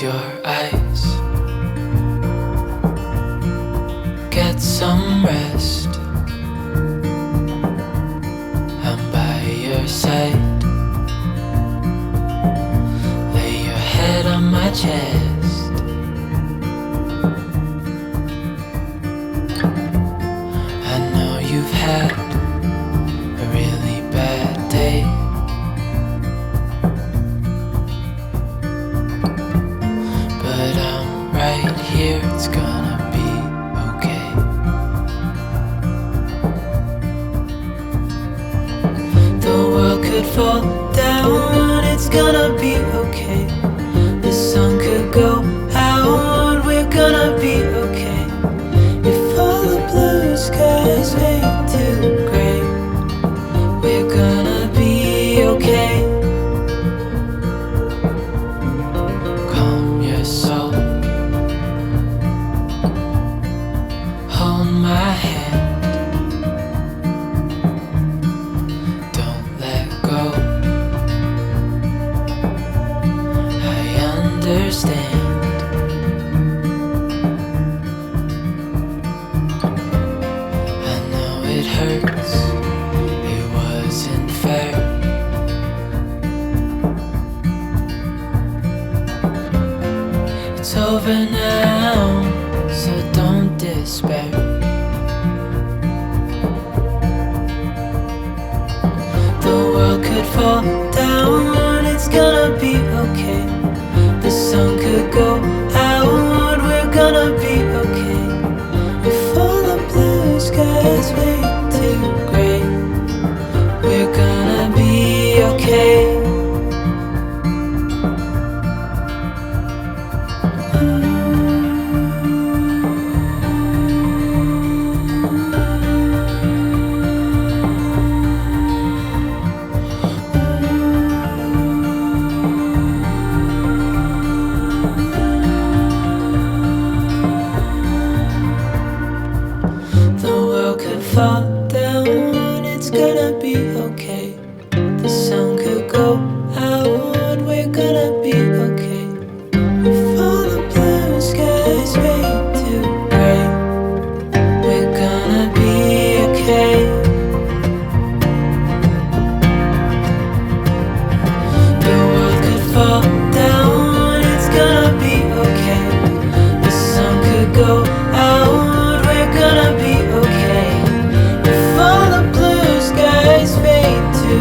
Close your eyes, get some rest. I'm by your side. Lay your head on my chest. I know you've had a really bad day, but I'm right here, it's gonna be okay. The world could fall down, it's gonna be okay. The sun could go out, we're gonna be okay. If all the blue skies fade to gray, we're gonna be okay. Calm your soul, hold my hand, don't let go. I understand. I know it hurts, it wasn't fair. It's over now, so don't despair. The world could fall down, it's gonna be okay. The sun could go out, we're gonna be okay. If all the blue skies fade to gray, we're gonna be okay. The world could fall down, it's gonna be okay. The sun could go out, we're gonna be okay. If all the blue skies fade to gray, we're gonna be okay. The world could fall down, it's gonna be okay. The sun could go out, we're gonna be okay. If all the blue skies fade to